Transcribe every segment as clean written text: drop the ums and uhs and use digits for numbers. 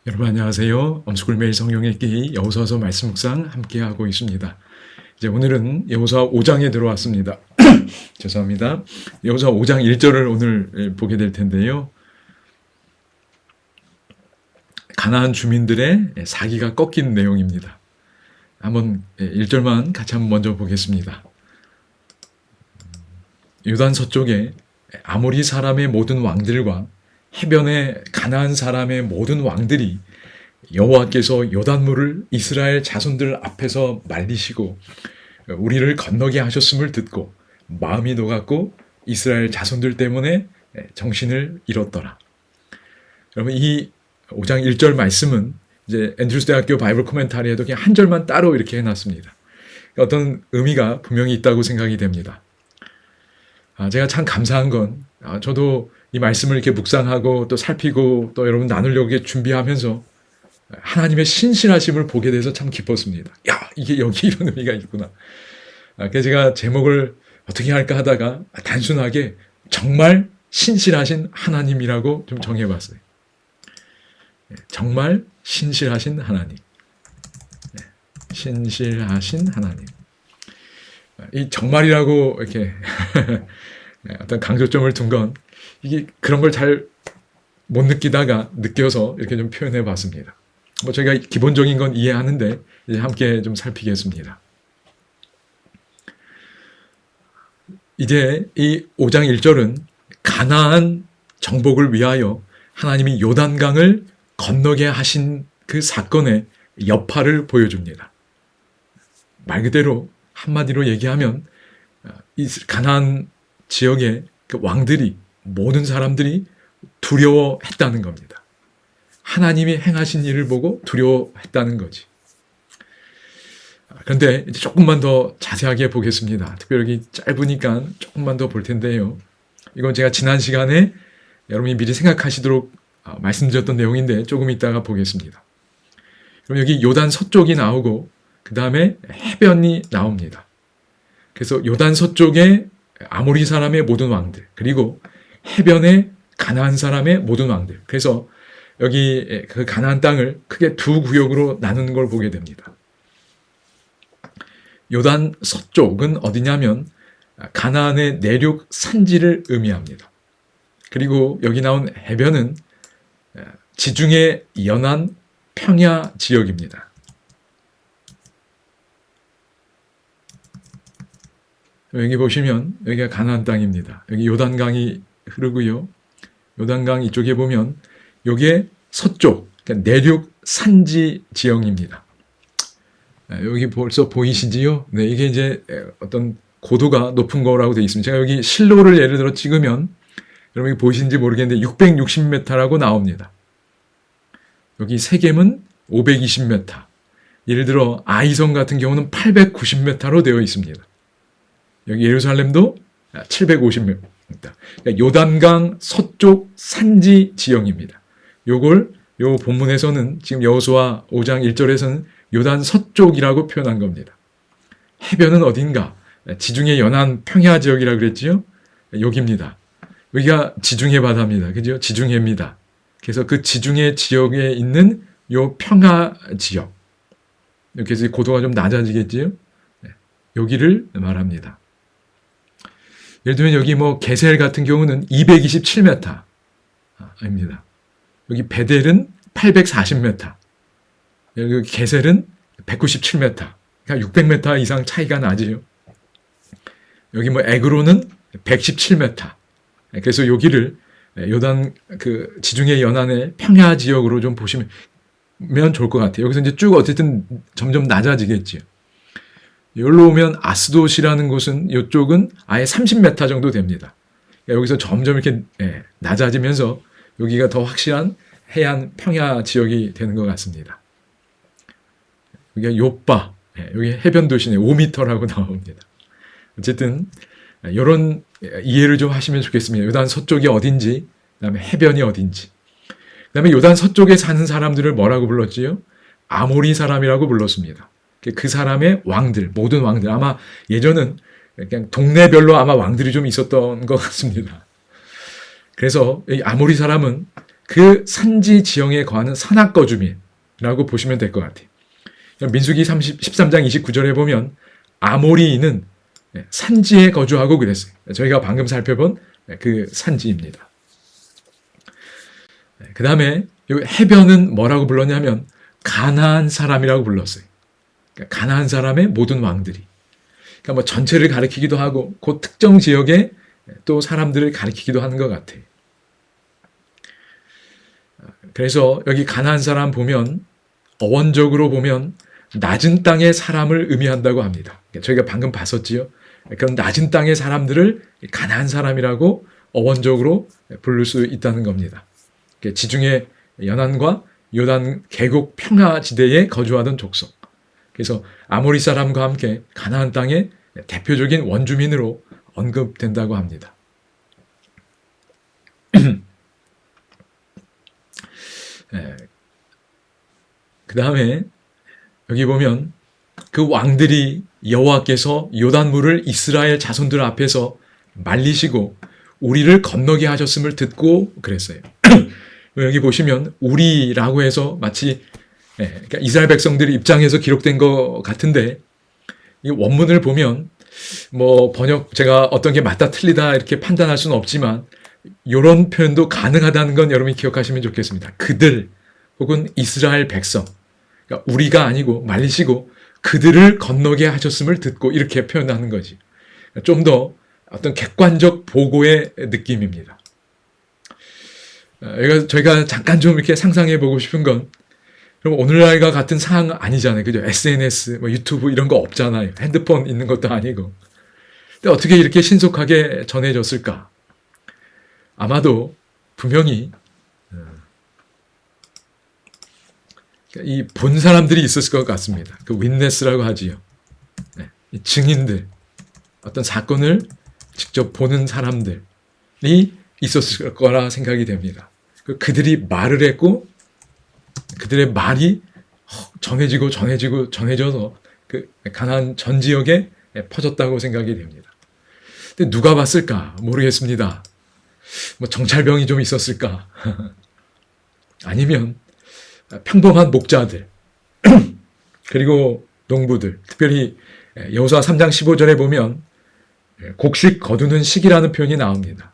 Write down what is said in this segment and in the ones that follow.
여러분 안녕하세요. 엄스쿨 매일 성경 읽기 여호수아서 말씀 묵상 함께하고 있습니다. 이제 오늘은 여호수아 5장에 들어왔습니다. 죄송합니다. 여호수아 5장 1절을 오늘 보게 될 텐데요. 가나안 주민들의 사기가 꺾인 내용입니다. 한번 1절만 같이 한번 먼저 보겠습니다. 요단 서쪽에 아모리 사람의 모든 왕들과 해변의 가나안 사람의 모든 왕들이 여호와께서 요단물을 이스라엘 자손들 앞에서 말리시고 우리를 건너게 하셨음을 듣고 마음이 녹았고 이스라엘 자손들 때문에 정신을 잃었더라. 여러분 이 5장 1절 말씀은 이제 앤드루스 대학교 바이블 코멘타리에도 그냥 한 절만 따로 이렇게 해놨습니다. 어떤 의미가 분명히 있다고 생각이 됩니다. 제가 참 감사한 건 저도 이 말씀을 이렇게 묵상하고 또 살피고 또 여러분 나누려고 준비하면서 하나님의 신실하심을 보게 돼서 참 기뻤습니다. 야, 이게 여기 이런 의미가 있구나. 그래서 제가 제목을 어떻게 할까 하다가 단순하게 정말 신실하신 하나님이라고 좀 정해봤어요. 정말 신실하신 하나님. 신실하신 하나님. 이 정말이라고 이렇게 어떤 강조점을 둔 건 이게 그런 걸 잘 못 느끼다가 느껴서 이렇게 좀 표현해 봤습니다. 뭐 저희가 기본적인 건 이해하는데 이제 함께 좀 살피겠습니다. 이제 이 5장 1절은 가나안 정복을 위하여 하나님이 요단강을 건너게 하신 그 사건의 여파를 보여줍니다. 말 그대로 한마디로 얘기하면 이 가나안 지역의 그 왕들이 모든 사람들이 두려워했다는 겁니다. 하나님이 행하신 일을 보고 두려워했다는 거지. 그런데 이제 조금만 더 자세하게 보겠습니다. 특별히 짧으니까 조금만 더 볼 텐데요. 이건 제가 지난 시간에 여러분이 미리 생각하시도록 말씀드렸던 내용인데 조금 이따가 보겠습니다. 그럼 여기 요단 서쪽이 나오고 그 다음에 해변이 나옵니다. 그래서 요단 서쪽에 아모리 사람의 모든 왕들 그리고 해변에 가나안 사람의 모든 왕들. 그래서 여기 그 가나안 땅을 크게 두 구역으로 나누는 걸 보게 됩니다. 요단 서쪽은 어디냐면 가나안의 내륙 산지를 의미합니다. 그리고 여기 나온 해변은 지중해 연안 평야 지역입니다. 여기 보시면 여기가 가나안 땅입니다. 여기 요단강이 흐르고요. 요단강 이쪽에 보면 이게 서쪽, 그러니까 내륙 산지 지형입니다. 여기 벌써 보이시지요? 네, 이게 이제 어떤 고도가 높은 거라고 되어 있습니다. 제가 여기 실로를 예를 들어 찍으면 여러분이 보이시는지 모르겠는데 660m라고 나옵니다. 여기 세겜은 520m. 예를 들어 아이성 같은 경우는 890m로 되어 있습니다. 여기 예루살렘도 750m. 그러니까 요단강 서쪽 산지 지형입니다. 요걸 요 본문에서는 지금 여호수아 5장 1절에서는 요단 서쪽이라고 표현한 겁니다. 해변은 어딘가? 지중해 연안 평야 지역이라고 그랬지요? 여기입니다. 여기가 지중해 바다입니다. 그죠? 지중해입니다. 그래서 그 지중해 지역에 있는 요 평야 지역. 이렇게 해서 고도가 좀 낮아지겠지요? 여기를 말합니다. 예를 들면 여기 뭐 게셀 같은 경우는 227m입니다. 여기 베델은 840m. 여기 게셀은 197m. 그러니까 600m 이상 차이가 나지요. 여기 뭐 에그로는 117m. 그래서 여기를 요단 그 지중해 연안의 평야 지역으로 좀 보시면 좋을 것 같아요. 여기서 이제 쭉 어쨌든 점점 낮아지겠지요. 여기로 오면 아스돗이라는 곳은 이쪽은 아예 30m 정도 됩니다. 여기서 점점 이렇게 낮아지면서 여기가 더 확실한 해안 평야 지역이 되는 것 같습니다. 여기가 요빠, 여기 해변 도시네 5m라고 나옵니다. 어쨌든 이런 이해를 좀 하시면 좋겠습니다. 요단 서쪽이 어딘지, 그다음에 해변이 어딘지, 그다음에 요단 서쪽에 사는 사람들을 뭐라고 불렀지요? 아모리 사람이라고 불렀습니다. 그 사람의 왕들, 모든 왕들. 아마 예전은 그냥 동네별로 아마 왕들이 좀 있었던 것 같습니다. 그래서 이 아모리 사람은 그 산지 지형에 거하는 산악거주민이라고 보시면 될 것 같아요. 민수기 13장 29절에 보면 아모리인은 산지에 거주하고 그랬어요. 저희가 방금 살펴본 그 산지입니다. 그 다음에 해변은 뭐라고 불렀냐면 가나안 사람이라고 불렀어요. 그러니까 가나안 사람의 모든 왕들이. 그러니까 뭐 전체를 가리키기도 하고 그 특정 지역에 또 사람들을 가리키기도 하는 것 같아요. 그래서 여기 가나안 사람 보면 어원적으로 보면 낮은 땅의 사람을 의미한다고 합니다. 저희가 방금 봤었지요. 그런 낮은 땅의 사람들을 가나안 사람이라고 어원적으로 부를 수 있다는 겁니다. 지중해 연안과 요단 계곡 평야지대에 거주하던 족속. 그래서 아모리 사람과 함께 가나안 땅의 대표적인 원주민으로 언급된다고 합니다. 그 다음에 여기 보면 그 왕들이 여호와께서 요단물을 이스라엘 자손들 앞에서 말리시고 우리를 건너게 하셨음을 듣고 그랬어요. 여기 보시면 우리라고 해서 마치 그러니까 이스라엘 백성들의 입장에서 기록된 것 같은데 이 원문을 보면 뭐 번역 제가 어떤 게 맞다 틀리다 이렇게 판단할 수는 없지만 이런 표현도 가능하다는 건 여러분이 기억하시면 좋겠습니다. 그들 혹은 이스라엘 백성 그러니까 우리가 아니고 말리시고 그들을 건너게 하셨음을 듣고 이렇게 표현하는 거지. 좀 더 어떤 객관적 보고의 느낌입니다. 저희가 잠깐 좀 이렇게 상상해 보고 싶은 건 그럼 오늘날과 같은 상황 아니잖아요. 그죠? SNS, 뭐 유튜브 이런 거 없잖아요. 핸드폰 있는 것도 아니고. 근데 어떻게 이렇게 신속하게 전해졌을까? 아마도 분명히 이 본 사람들이 있었을 것 같습니다. 그 윈네스라고 하지요. 이 증인들, 어떤 사건을 직접 보는 사람들이 있었을 거라 생각이 됩니다. 그들이 말을 했고 그들의 말이 전해져서 그 가나안 전 지역에 퍼졌다고 생각이 됩니다. 근데 누가 봤을까? 모르겠습니다. 뭐 정찰병이 좀 있었을까? 아니면 평범한 목자들 그리고 농부들 특별히 여호수아 3장 15절에 보면 곡식 거두는 시기라는 표현이 나옵니다.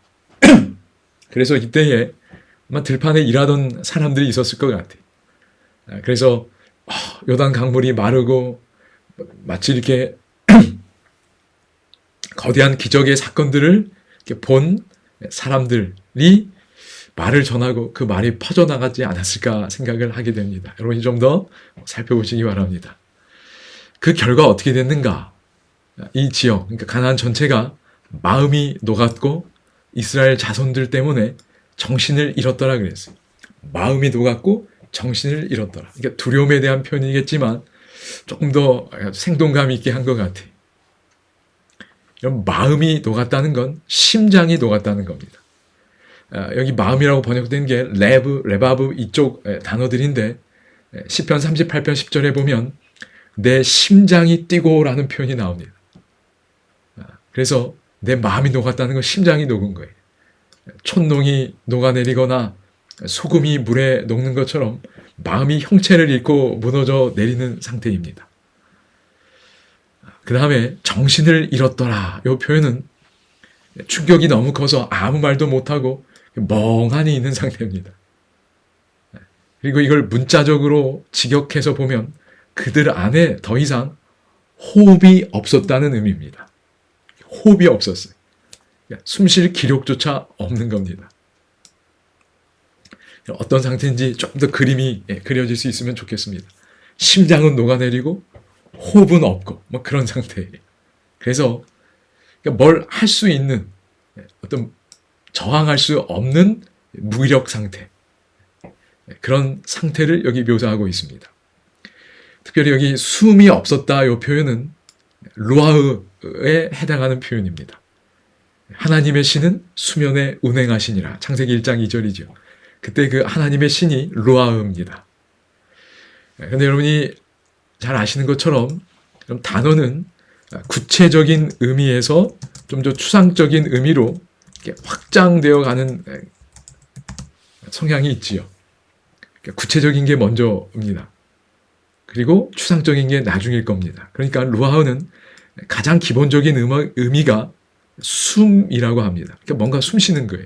그래서 이때에 아마 들판에 일하던 사람들이 있었을 것 같아요. 그래서 요단 강물이 마르고 마치 이렇게 거대한 기적의 사건들을 이렇게 본 사람들이 말을 전하고 그 말이 퍼져나가지 않았을까 생각을 하게 됩니다. 여러분이 좀 더 살펴보시기 바랍니다. 그 결과 어떻게 됐는가? 이 지역, 그러니까 가나안 전체가 마음이 녹았고 이스라엘 자손들 때문에 정신을 잃었더라 그랬어요. 마음이 녹았고 정신을 잃었더라. 그러니까 두려움에 대한 표현이겠지만 조금 더 생동감 있게 한 것 같아요. 이런 마음이 녹았다는 건 심장이 녹았다는 겁니다. 여기 마음이라고 번역된 게 레바브 이쪽 단어들인데 시편 38편 10절에 보면 내 심장이 뛰고라는 표현이 나옵니다. 그래서 내 마음이 녹았다는 건 심장이 녹은 거예요. 촛농이 녹아내리거나 소금이 물에 녹는 것처럼 마음이 형체를 잃고 무너져 내리는 상태입니다. 그 다음에 정신을 잃었더라. 이 표현은 충격이 너무 커서 아무 말도 못하고 멍하니 있는 상태입니다. 그리고 이걸 문자적으로 직역해서 보면 그들 안에 더 이상 호흡이 없었다는 의미입니다. 호흡이 없었어요. 숨 쉴 기력조차 없는 겁니다. 어떤 상태인지 조금 더 그림이 그려질 수 있으면 좋겠습니다. 심장은 녹아내리고 호흡은 없고 뭐 그런 상태예요. 그래서 뭘 할 수 있는 어떤 저항할 수 없는 무기력 상태 그런 상태를 여기 묘사하고 있습니다. 특별히 여기 숨이 없었다 이 표현은 루아흐에 해당하는 표현입니다. 하나님의 신은 수면에 운행하시니라. 창세기 1장 2절이죠. 그때 그 하나님의 신이 루아흐입니다. 그런데 여러분이 잘 아시는 것처럼 단어는 구체적인 의미에서 좀 더 추상적인 의미로 확장되어 가는 성향이 있지요. 그러니까 구체적인 게 먼저입니다. 그리고 추상적인 게 나중일 겁니다. 그러니까 루아흐는 가장 기본적인 의미가 숨이라고 합니다. 그러니까 뭔가 숨 쉬는 거예요.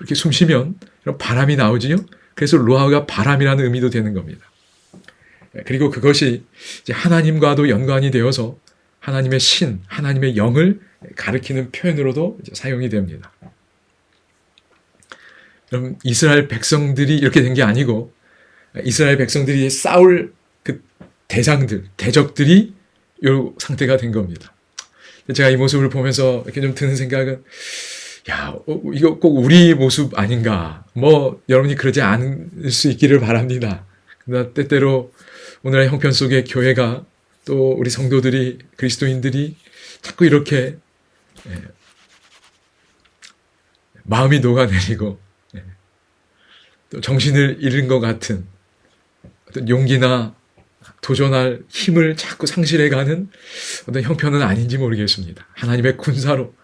이렇게 숨 쉬면 이런 바람이 나오지요. 그래서 루아흐가 바람이라는 의미도 되는 겁니다. 그리고 그것이 이제 하나님과도 연관이 되어서 하나님의 신, 하나님의 영을 가리키는 표현으로도 이제 사용이 됩니다. 그럼 이스라엘 백성들이 이렇게 된 게 아니고 이스라엘 백성들이 싸울 그 대상들, 대적들이 이 상태가 된 겁니다. 제가 이 모습을 보면서 이렇게 좀 드는 생각은 이거 꼭 우리 모습 아닌가. 여러분이 그러지 않을 수 있기를 바랍니다. 그러나 때때로 오늘의 형편 속에 교회가 또 우리 성도들이, 그리스도인들이 자꾸 이렇게 마음이 녹아내리고 또 정신을 잃은 것 같은 어떤 용기나 도전할 힘을 자꾸 상실해가는 어떤 형편은 아닌지 모르겠습니다. 하나님의 군사로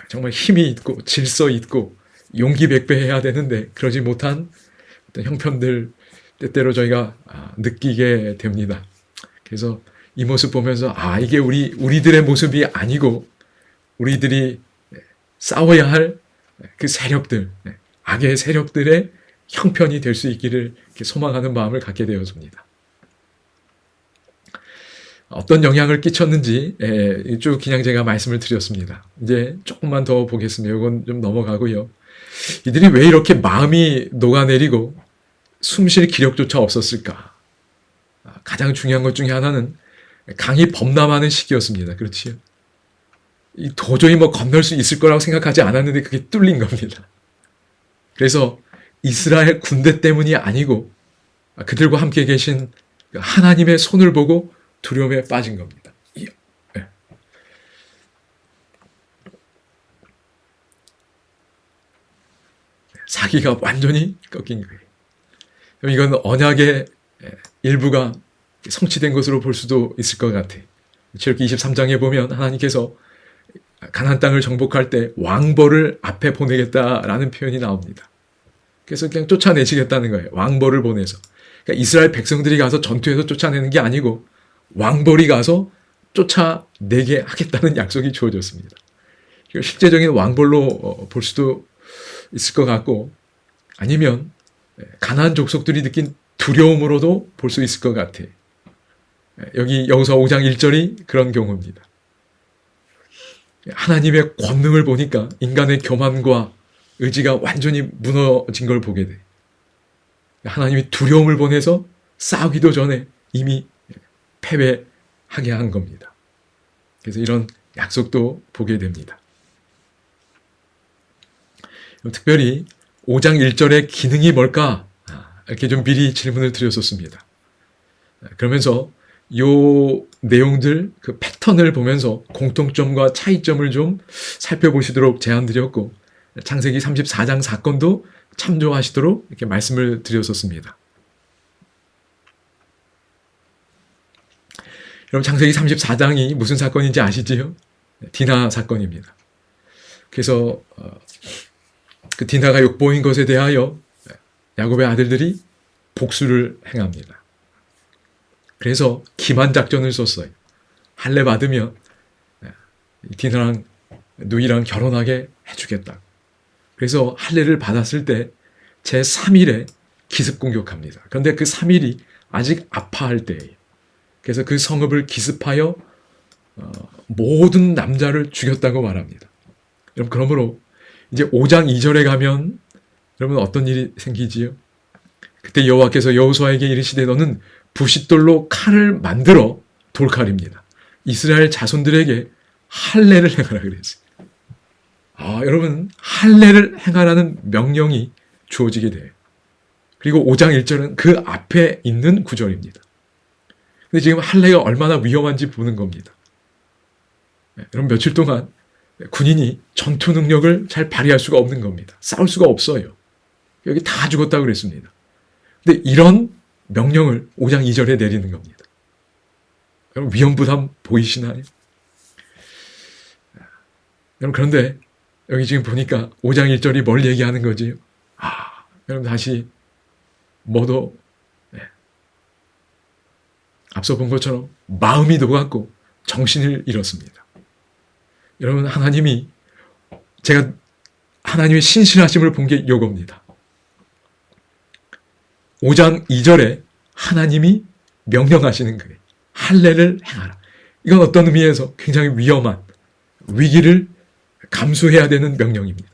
정말 힘이 있고 질서 있고 용기 백배해야 되는데 그러지 못한 어떤 형편들 때때로 저희가 느끼게 됩니다. 그래서 이 모습 보면서 이게 우리들의 모습이 아니고 우리들이 싸워야 할 그 세력들, 악의 세력들의 형편이 될 수 있기를 소망하는 마음을 갖게 되었습니다. 어떤 영향을 끼쳤는지 쭉 그냥 제가 말씀을 드렸습니다. 이제 조금만 더 보겠습니다. 이건 좀 넘어가고요. 이들이 왜 이렇게 마음이 녹아내리고 숨쉴 기력조차 없었을까? 가장 중요한 것 중에 하나는 강이 범람하는 시기였습니다. 그렇지요? 도저히 건널 수 있을 거라고 생각하지 않았는데 그게 뚫린 겁니다. 그래서 이스라엘 군대 때문이 아니고 그들과 함께 계신 하나님의 손을 보고 두려움에 빠진 겁니다. 사기가 완전히 꺾인 거예요. 이건 언약의 일부가 성취된 것으로 볼 수도 있을 것 같아요. 출애굽기 23장에 보면 하나님께서 가나안 땅을 정복할 때 왕벌을 앞에 보내겠다라는 표현이 나옵니다. 그래서 그냥 쫓아내시겠다는 거예요. 왕벌을 보내서. 그러니까 이스라엘 백성들이 가서 전투에서 쫓아내는 게 아니고 왕벌이 가서 쫓아내게 하겠다는 약속이 주어졌습니다. 실제적인 왕벌로 볼 수도 있을 것 같고 아니면 가나안 족속들이 느낀 두려움으로도 볼 수 있을 것 같아요. 여기 여호수아 5장 1절이 그런 경우입니다. 하나님의 권능을 보니까 인간의 교만과 의지가 완전히 무너진 걸 보게 돼. 하나님이 두려움을 보내서 싸우기도 전에 이미 패배하게 한 겁니다. 그래서 이런 약속도 보게 됩니다. 특별히 5장 1절의 기능이 뭘까? 이렇게 좀 미리 질문을 드렸었습니다. 그러면서 요 내용들, 그 패턴을 보면서 공통점과 차이점을 좀 살펴보시도록 제안드렸고, 창세기 34장 사건도 참조하시도록 이렇게 말씀을 드렸었습니다. 여러분, 창세기 34장이 무슨 사건인지 아시지요? 디나 사건입니다. 그래서 그 디나가 욕보인 것에 대하여 야곱의 아들들이 복수를 행합니다. 그래서 기만 작전을 썼어요. 할례 받으면 디나랑 누이랑 결혼하게 해주겠다. 그래서 할례를 받았을 때 제3일에 기습 공격합니다. 그런데 그 3일이 아직 아파할 때예요. 그래서 그 성읍을 기습하여 모든 남자를 죽였다고 말합니다. 여러분, 그러므로 이제 5장 2절에 가면 여러분 어떤 일이 생기지요? 그때 여호와께서 여호수아에게 이르시되 너는 부싯돌로 칼을 만들어, 돌칼입니다. 이스라엘 자손들에게 할례를 행하라 그랬어요. 여러분, 할례를 행하라는 명령이 주어지게 돼요. 그리고 5장 1절은 그 앞에 있는 구절입니다. 근데 지금 할례가 얼마나 위험한지 보는 겁니다. 여러분, 며칠 동안 군인이 전투 능력을 잘 발휘할 수가 없는 겁니다. 싸울 수가 없어요. 여기 다 죽었다고 그랬습니다. 근데 이런 명령을 5장 2절에 내리는 겁니다. 여러분, 위험 부담 보이시나요? 여러분, 그런데 여기 지금 보니까 5장 1절이 뭘 얘기하는 거지요? 여러분 다시 모두 앞서 본 것처럼 마음이 녹았고 정신을 잃었습니다. 여러분 제가 하나님의 신실하심을 본 게 요겁니다. 5장 2절에 하나님이 명령하시는 거예요. 할례를 행하라. 이건 어떤 의미에서 굉장히 위험한 위기를 감수해야 되는 명령입니다.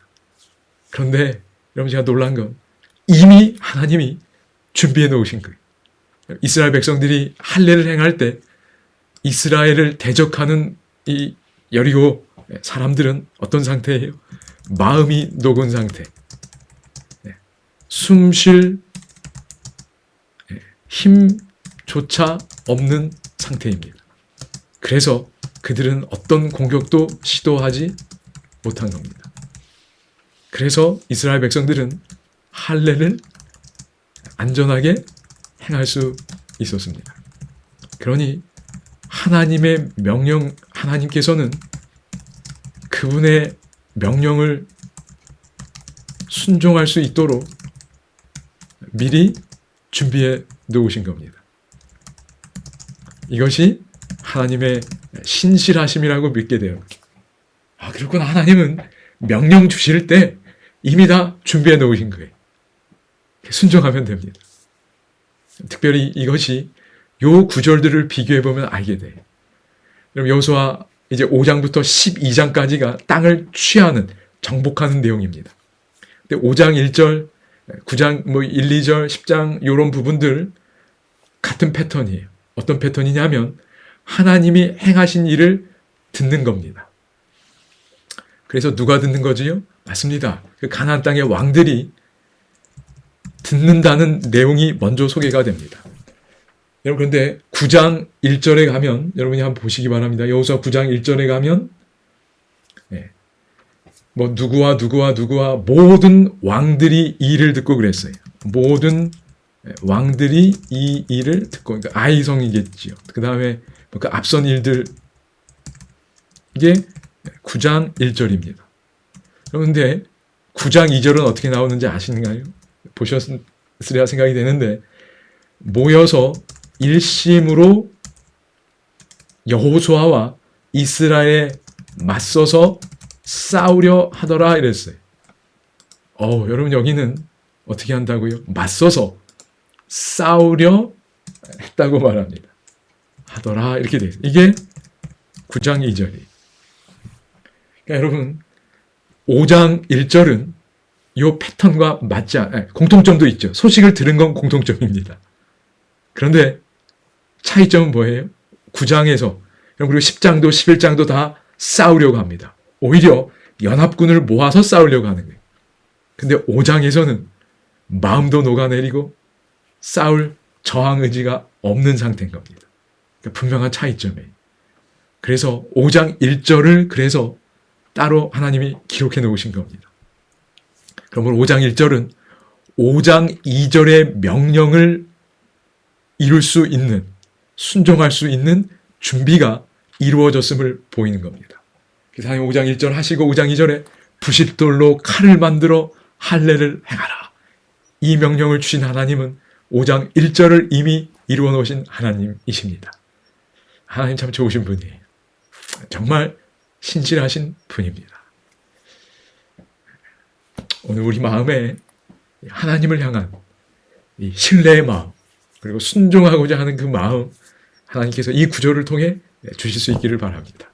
그런데 여러분 제가 놀란 건 이미 하나님이 준비해 놓으신 거예요. 이스라엘 백성들이 할례를 행할 때 이스라엘을 대적하는 이 여리고 사람들은 어떤 상태예요? 마음이 녹은 상태. 숨 쉴 힘조차 없는 상태입니다. 그래서 그들은 어떤 공격도 시도하지 못한 겁니다. 그래서 이스라엘 백성들은 할례를 안전하게 행할 수 있었습니다. 그러니 하나님의 명령, 하나님께서는 그분의 명령을 순종할 수 있도록 미리 준비해 놓으신 겁니다. 이것이 하나님의 신실하심이라고 믿게 돼요. 그렇구나. 하나님은 명령 주실 때 이미 다 준비해 놓으신 거예요. 순종하면 됩니다. 특별히 이것이 요 구절들을 비교해 보면 알게 돼요. 그럼 여호수아 이제 5장부터 12장까지가 땅을 취하는, 정복하는 내용입니다. 근데 5장 1절, 9장 1, 2절, 10장 이런 부분들 같은 패턴이에요. 어떤 패턴이냐면 하나님이 행하신 일을 듣는 겁니다. 그래서 누가 듣는 거지요? 맞습니다. 그 가나안 땅의 왕들이 듣는다는 내용이 먼저 소개가 됩니다. 여러분 그런데 9장 1절에 가면 여러분이 한번 보시기 바랍니다. 여호수아 9장 1절에 가면 누구와 모든 왕들이 이 일을 듣고 그랬어요. 모든 왕들이 이 일을 듣고, 그러니까 아이성이겠지요. 그 다음에 그 앞선 일들, 이게 9장 1절입니다. 그런데 9장 2절은 어떻게 나오는지 아시는가요? 보셨으리라 생각이 되는데, 모여서 일심으로 여호수아와 이스라엘에 맞서서 싸우려 하더라 이랬어요. 여러분 여기는 어떻게 한다고요? 맞서서 싸우려 했다고 말합니다. 하더라 이렇게 돼요. 이게 9장 2절이에요. 그러니까 여러분 5장 1절은 이 패턴과 맞지 공통점도 있죠. 소식을 들은 건 공통점입니다. 그런데 차이점은 뭐예요? 9장에서 그리고 10장도 11장도 다 싸우려고 합니다. 오히려 연합군을 모아서 싸우려고 하는 거예요. 근데 5장에서는 마음도 녹아내리고 싸울 저항 의지가 없는 상태인 겁니다. 그러니까 분명한 차이점이에요. 그래서 5장 1절을 그래서 따로 하나님이 기록해 놓으신 겁니다. 그러면 5장 1절은 5장 2절의 명령을 이룰 수 있는, 순종할 수 있는 준비가 이루어졌음을 보이는 겁니다. 그래서 하나님 5장 1절 하시고 5장 2절에 부싯돌로 칼을 만들어 할례를 행하라. 이 명령을 주신 하나님은 5장 1절을 이미 이루어 놓으신 하나님이십니다. 하나님 참 좋으신 분이에요. 정말 신실하신 분입니다. 오늘 우리 마음에 하나님을 향한 이 신뢰의 마음, 그리고 순종하고자 하는 그 마음, 하나님께서 이 구절을 통해 주실 수 있기를 바랍니다.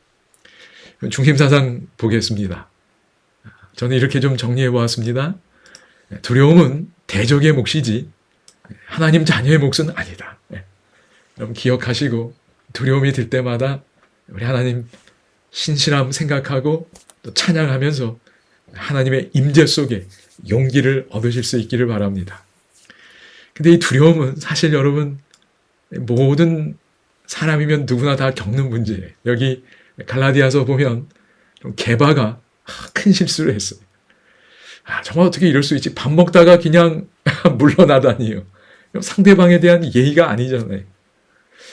중심사상 보겠습니다. 저는 이렇게 좀 정리해 보았습니다. 두려움은 대적의 몫이지 하나님 자녀의 몫은 아니다. 여러분 기억하시고 두려움이 들 때마다 우리 하나님 신실함 생각하고 또 찬양하면서 하나님의 임재 속에 용기를 얻으실 수 있기를 바랍니다. 근데 이 두려움은 사실 여러분 모든 사람이면 누구나 다 겪는 문제예요. 여기 갈라디아서 보면 게바가 큰 실수를 했어요. 정말 어떻게 이럴 수 있지? 밥 먹다가 그냥 물러나다니요. 상대방에 대한 예의가 아니잖아요.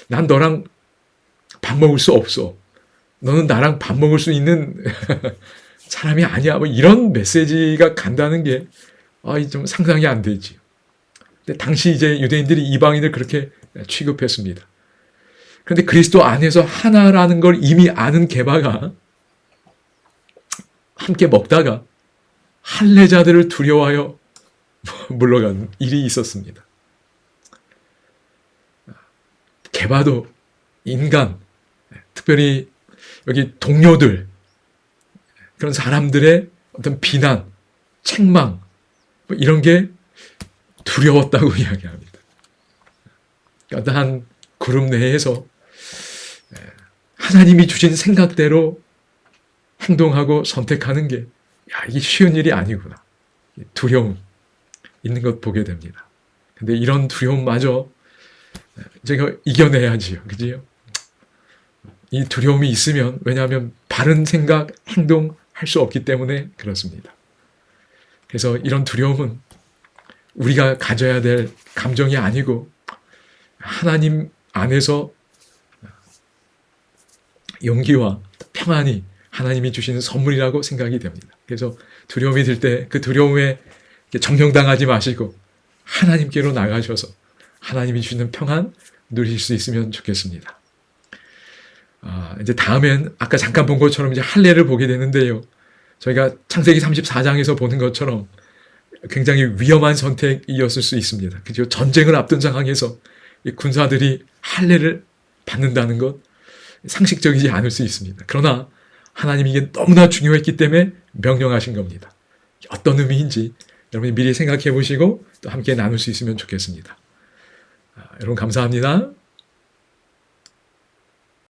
난 너랑 밥 먹을 수 없어. 너는 나랑 밥 먹을 수 있는 사람이 아니야. 뭐 이런 메시지가 간다는 게 좀 상상이 안 되지요. 근데 당시 이제 유대인들이 이방인을 그렇게 취급했습니다. 그런데 그리스도 안에서 하나라는 걸 이미 아는 게바가 함께 먹다가 할례자들을 두려워하여 물러간 일이 있었습니다. 게바도 인간, 특별히 여기 동료들, 그런 사람들의 어떤 비난, 책망, 뭐 이런 게 두려웠다고 이야기합니다. 어떠한 그룹 내에서 하나님이 주신 생각대로 행동하고 선택하는 게 이게 쉬운 일이 아니구나. 두려움 있는 것 보게 됩니다. 근데 이런 두려움마저 제가 이겨내야지요. 그지요? 이 두려움이 있으면, 왜냐하면 바른 생각, 행동할 수 없기 때문에 그렇습니다. 그래서 이런 두려움은 우리가 가져야 될 감정이 아니고 하나님 안에서 용기와 평안이 하나님이 주시는 선물이라고 생각이 됩니다. 그래서 두려움이 들 때 그 두려움에 정령당하지 마시고 하나님께로 나가셔서 하나님이 주시는 평안 누릴 수 있으면 좋겠습니다. 이제 다음엔 아까 잠깐 본 것처럼 이제 할례를 보게 되는데요. 저희가 창세기 34장에서 보는 것처럼 굉장히 위험한 선택이었을 수 있습니다. 그죠? 전쟁을 앞둔 상황에서 이 군사들이 할례를 받는다는 것 상식적이지 않을 수 있습니다. 그러나 하나님이 이게 너무나 중요했기 때문에 명령하신 겁니다. 어떤 의미인지 여러분이 미리 생각해 보시고 또 함께 나눌 수 있으면 좋겠습니다. 여러분 감사합니다.